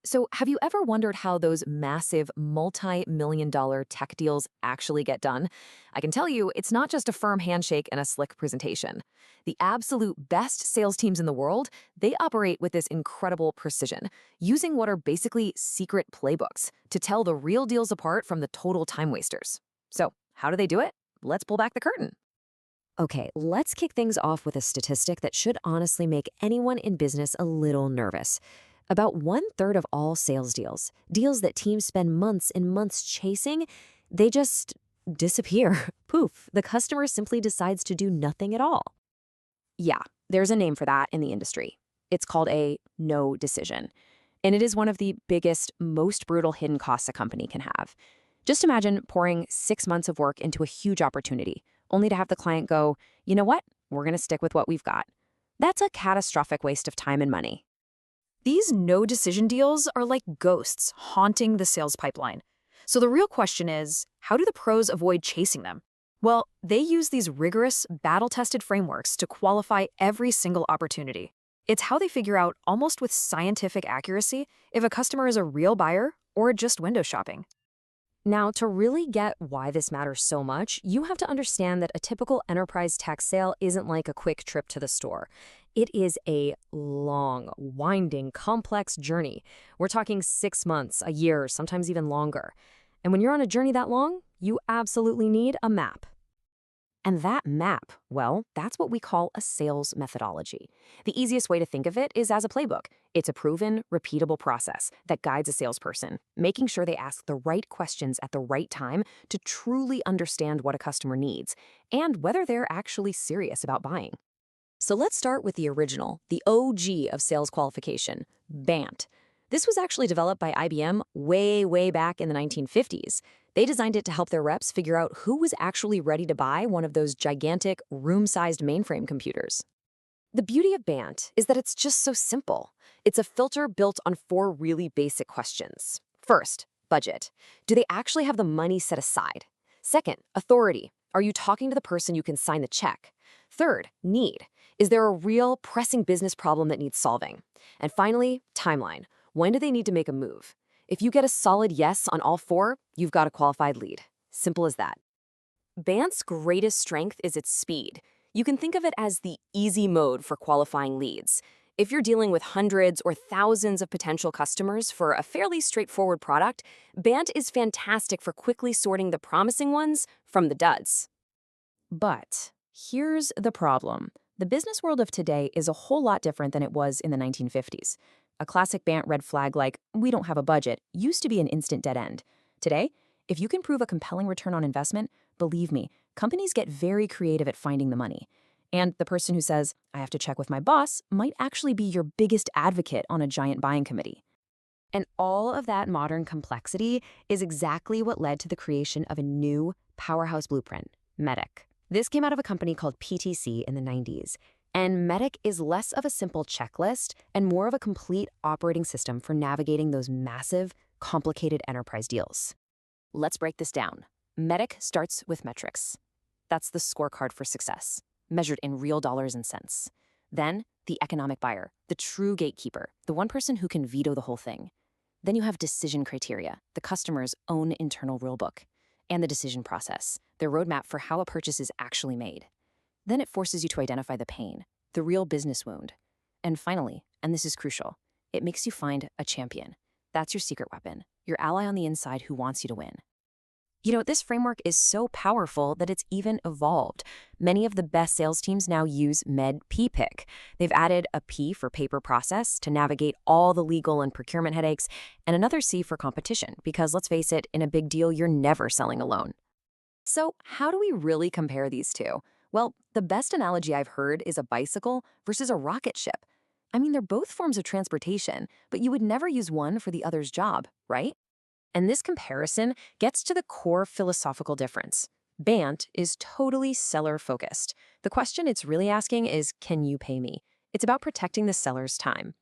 So, have you ever wondered how those massive multi-million-dollar tech deals actually get done? I can tell you, it's not just a firm handshake and a slick presentation. The absolute best sales teams in the world, they operate with this incredible precision, using what are basically secret playbooks to tell the real deals apart from the total time wasters. So, how do they do it? Let's pull back the curtain. Okay, let's kick things off with a statistic that should honestly make anyone in business a little nervous. About one-third of all sales deals, deals that teams spend months and months chasing, they just disappear. Poof, the customer simply decides to do nothing at all. Yeah, there's a name for that in the industry. It's called a no decision. And it is one of the biggest, most brutal hidden costs a company can have. Just imagine pouring 6 months of work into a huge opportunity, only to have the client go, you know what? We're going to stick with what we've got. That's a catastrophic waste of time and money. These no-decision deals are like ghosts haunting the sales pipeline. So the real question is, how do the pros avoid chasing them? Well, they use these rigorous, battle-tested frameworks to qualify every single opportunity. It's how they figure out, almost with scientific accuracy, if a customer is a real buyer or just window shopping. Now, to really get why this matters so much, you have to understand that a typical enterprise tech sale isn't like a quick trip to the store. It is a long, winding, complex journey. We're talking 6 months, a year, sometimes even longer. And when you're on a journey that long, you absolutely need a map. And that map, well, that's what we call a sales methodology. The easiest way to think of it is as a playbook. It's a proven, repeatable process that guides a salesperson, making sure they ask the right questions at the right time to truly understand what a customer needs and whether they're actually serious about buying. So let's start with the original, the OG of sales qualification, BANT. This was actually developed by IBM way back in the 1950s. They designed it to help their reps figure out who was actually ready to buy one of those gigantic, room-sized mainframe computers. The beauty of BANT is that it's just so simple. It's a filter built on four really basic questions. First, budget. Do they actually have the money set aside? Second, authority. Are you talking to the person you can sign the check? Third, need. Is there a real pressing business problem that needs solving? And finally, timeline. When do they need to make a move? If you get a solid yes on all four, you've got a qualified lead. Simple as that. BANT's greatest strength is its speed. You can think of it as the easy mode for qualifying leads. If you're dealing with hundreds or thousands of potential customers for a fairly straightforward product, BANT is fantastic for quickly sorting the promising ones from the duds. But here's the problem. The business world of today is a whole lot different than it was in the 1950s. A classic BANT red flag like, we don't have a budget, used to be an instant dead end. Today, if you can prove a compelling return on investment, believe me, companies get very creative at finding the money. And the person who says, I have to check with my boss, might actually be your biggest advocate on a giant buying committee. And all of that modern complexity is exactly what led to the creation of a new powerhouse blueprint, MEDDIC. This came out of a company called PTC in the 90s. And MEDDIC is less of a simple checklist and more of a complete operating system for navigating those massive, complicated enterprise deals. Let's break this down. MEDDIC starts with metrics. That's the scorecard for success, measured in real dollars and cents. Then, the economic buyer, the true gatekeeper, the one person who can veto the whole thing. Then you have decision criteria, the customer's own internal rulebook, and the decision process, their roadmap for how a purchase is actually made. Then it forces you to identify the pain, the real business wound. And finally, and this is crucial, it makes you find a champion. That's your secret weapon, your ally on the inside who wants you to win. You know, this framework is so powerful that it's even evolved. Many of the best sales teams now use MEDDIC. They've added a P for paper process to navigate all the legal and procurement headaches, and another C for competition, because let's face it, in a big deal, you're never selling alone. So how do we really compare these two? Well, the best analogy I've heard is a bicycle versus a rocket ship. I mean, they're both forms of transportation, but you would never use one for the other's job, right? And this comparison gets to the core philosophical difference. BANT is totally seller-focused. The question it's really asking is, can you pay me? It's about protecting the seller's time.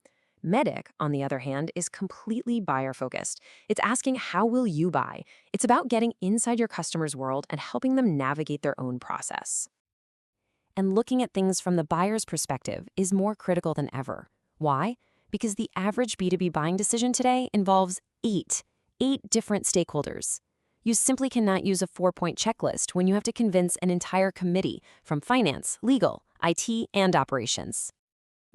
MEDDIC, on the other hand, is completely buyer-focused. It's asking, how will you buy? It's about getting inside your customer's world and helping them navigate their own process. And looking at things from the buyer's perspective is more critical than ever. Why? Because the average B2B buying decision today involves eight different stakeholders. You simply cannot use a 4-point checklist when you have to convince an entire committee from finance, legal, IT, and operations.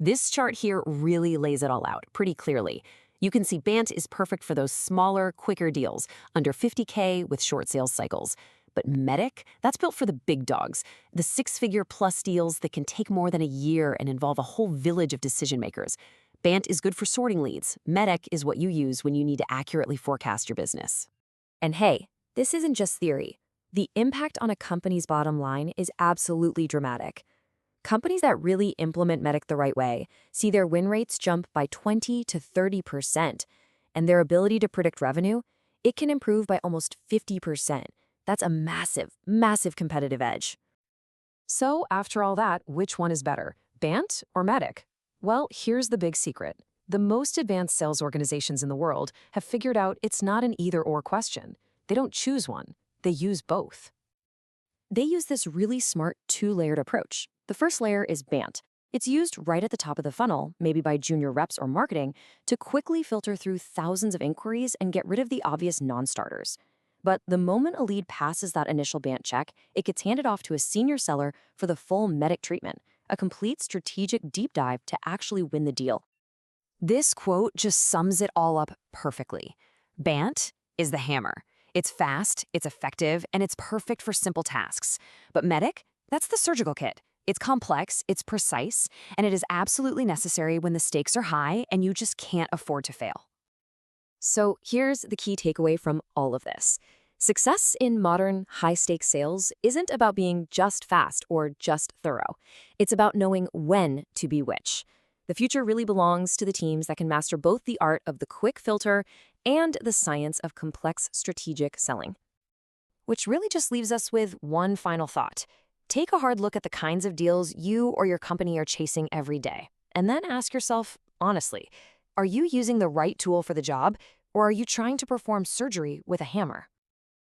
This chart here really lays it all out pretty clearly. You can see BANT is perfect for those smaller, quicker deals, under 50K with short sales cycles. But MEDDIC, that's built for the big dogs, the 6-figure plus deals that can take more than a year and involve a whole village of decision makers. BANT is good for sorting leads. MEDDIC is what you use when you need to accurately forecast your business. And hey, this isn't just theory. The impact on a company's bottom line is absolutely dramatic. Companies that really implement MEDDIC the right way see their win rates jump by 20 to 30%, and their ability to predict revenue, it can improve by almost 50%. That's a massive, massive competitive edge. So, after all that, which one is better, BANT or MEDDIC? Well, here's the big secret. The most advanced sales organizations in the world have figured out it's not an either-or question. They don't choose one. They use both. They use this really smart 2-layered approach. The first layer is BANT. It's used right at the top of the funnel, maybe by junior reps or marketing, to quickly filter through thousands of inquiries and get rid of the obvious non-starters. But the moment a lead passes that initial BANT check, it gets handed off to a senior seller for the full MEDDIC treatment, a complete strategic deep dive to actually win the deal. This quote just sums it all up perfectly. BANT is the hammer. It's fast, it's effective, and it's perfect for simple tasks. But MEDDIC, that's the surgical kit. It's complex, it's precise, and it is absolutely necessary when the stakes are high and you just can't afford to fail. So here's the key takeaway from all of this. Success in modern, high-stakes sales isn't about being just fast or just thorough. It's about knowing when to be which. The future really belongs to the teams that can master both the art of the quick filter and the science of complex strategic selling. Which really just leaves us with one final thought. Take a hard look at the kinds of deals you or your company are chasing every day, and then ask yourself, honestly, are you using the right tool for the job, or are you trying to perform surgery with a hammer?